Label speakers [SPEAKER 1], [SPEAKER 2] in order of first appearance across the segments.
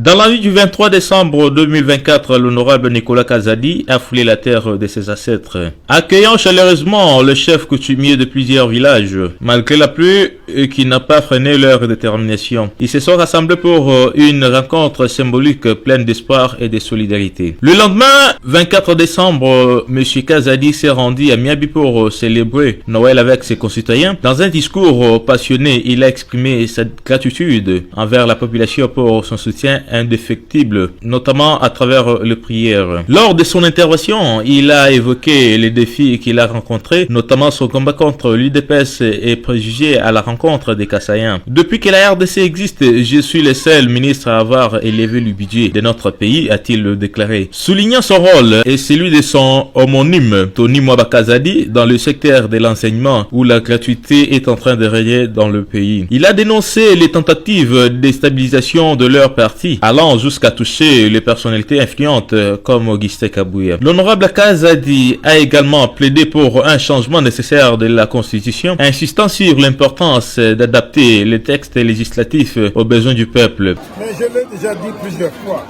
[SPEAKER 1] Dans la nuit du 23 décembre 2024, l'honorable Nicolas Kazadi a foulé la terre de ses ancêtres, accueillant chaleureusement le chef coutumier de plusieurs villages, malgré la pluie qui n'a pas freiné leur détermination. Ils se sont rassemblés pour une rencontre symbolique pleine d'espoir et de solidarité. Le lendemain, 24 décembre, M. Kazadi s'est rendu à Miabi pour célébrer Noël avec ses concitoyens. Dans un discours passionné, il a exprimé sa gratitude envers la population pour son soutien indéfectible, notamment à travers les prières. Lors de son intervention, il a évoqué les défis qu'il a rencontrés, notamment son combat contre l'UDPS et préjugés à la rencontre des Kassaïens. Depuis que la RDC existe, je suis le seul ministre à avoir élevé le budget de notre pays, a-t-il déclaré. Soulignant son rôle et celui de son homonyme, Tony Mwaba Kazadi, dans le secteur de l'enseignement où la gratuité est en train de régner dans le pays. Il a dénoncé les tentatives de déstabilisation de leur parti, allant jusqu'à toucher les personnalités influentes comme Augustin Kabouya. L'honorable Kazadi a également plaidé pour un changement nécessaire de la Constitution, insistant sur l'importance d'adapter les textes législatifs aux besoins du peuple.
[SPEAKER 2] Mais je l'ai déjà dit plusieurs fois,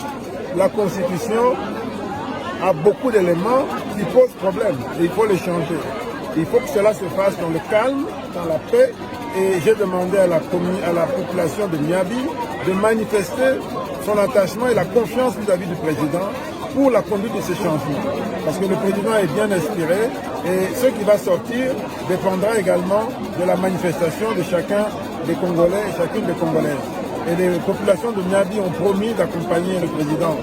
[SPEAKER 2] la Constitution a beaucoup d'éléments qui posent problème et il faut les changer. Il faut que cela se fasse dans le calme, dans la paix, et j'ai demandé à la population de Miabi de manifester son attachement et la confiance vis-à-vis du président pour la conduite de ces changements. Parce que le président est bien inspiré et ce qui va sortir dépendra également de la manifestation de chacun des Congolais et chacune des Congolaises. Et les populations de Miabi ont promis d'accompagner le président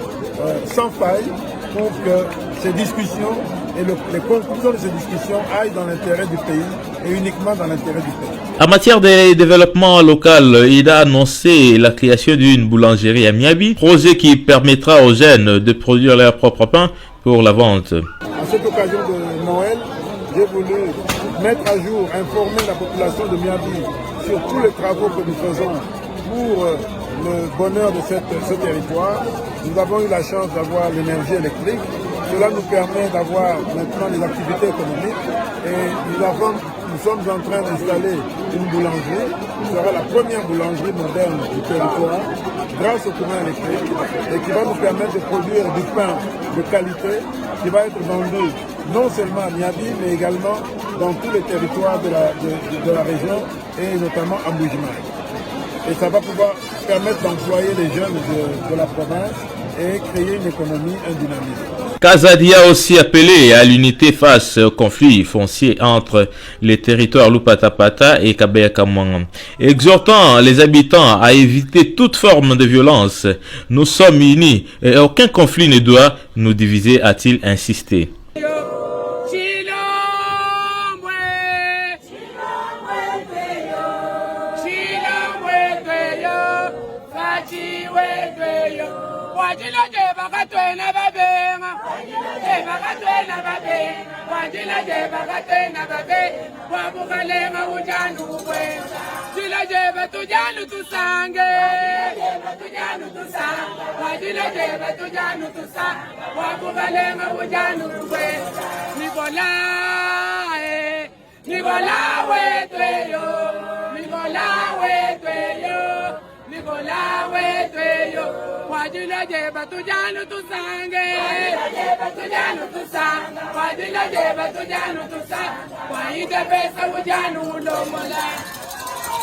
[SPEAKER 2] sans faille pour que ces discussions et les conclusions de ces discussions aillent dans l'intérêt du pays et uniquement dans l'intérêt du pays.
[SPEAKER 1] En matière de développement local, il a annoncé la création d'une boulangerie à Miabi, projet qui permettra aux jeunes de produire leur propre pain pour la vente.
[SPEAKER 2] À cette occasion de Noël, j'ai voulu mettre à jour, informer la population de Miabi sur tous les travaux que nous faisons pour le bonheur de ce territoire. Nous avons eu la chance d'avoir l'énergie électrique. Cela nous permet d'avoir maintenant des activités économiques et nous sommes en train d'installer une boulangerie qui sera la première boulangerie moderne du territoire grâce au courant électrique et qui va nous permettre de produire du pain de qualité qui va être vendu non seulement à Miabi mais également dans tous les territoires de la région et notamment à Mbujimai. Et ça va pouvoir permettre d'employer les jeunes de la province et créer une économie, un dynamisme.
[SPEAKER 1] Kazadi a aussi appelé à l'unité face au conflit foncier entre les territoires Lupatapata et Kabeya-Kamwanga, exhortant les habitants à éviter toute forme de violence. Nous sommes unis et aucun conflit ne doit nous diviser, a-t-il insisté.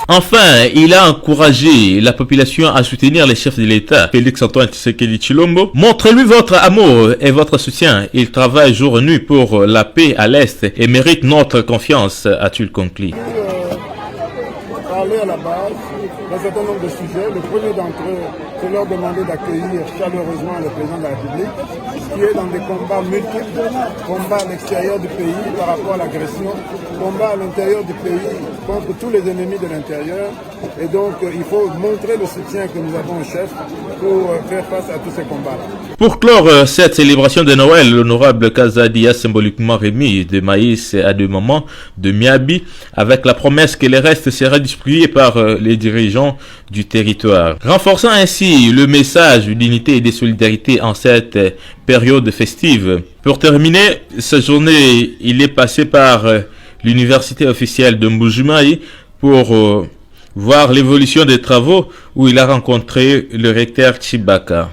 [SPEAKER 1] Enfin, il a encouragé la population à soutenir les chefs de l'État. Félix-Antoine Tshisekedi Tshilombo, montrez-lui votre amour et votre soutien. Il travaille jour et nuit pour la paix à l'Est et mérite notre confiance, a-t-il conclu.
[SPEAKER 2] Parler à la base d'un certain nombre de sujets. Le premier d'entre eux, c'est leur demander d'accueillir chaleureusement le président de la République, qui est dans des combats multiples, combats à l'extérieur du pays par rapport à l'agression, combats à l'intérieur du pays contre tous les ennemis de l'intérieur. Et donc, il faut montrer le soutien que nous avons au chef pour faire face à tous ces combats-là.
[SPEAKER 1] Pour clore cette célébration de Noël, l'honorable Kazadi a symboliquement remis des maïs à deux mamans de Miabi avec la promesse que les restes seraient distribués par les dirigeants du territoire, renforçant ainsi le message d'unité et de solidarité en cette période festive. Pour terminer, cette journée, il est passé par l'université officielle de Mbujimai pour voir l'évolution des travaux où il a rencontré le recteur Chibaka.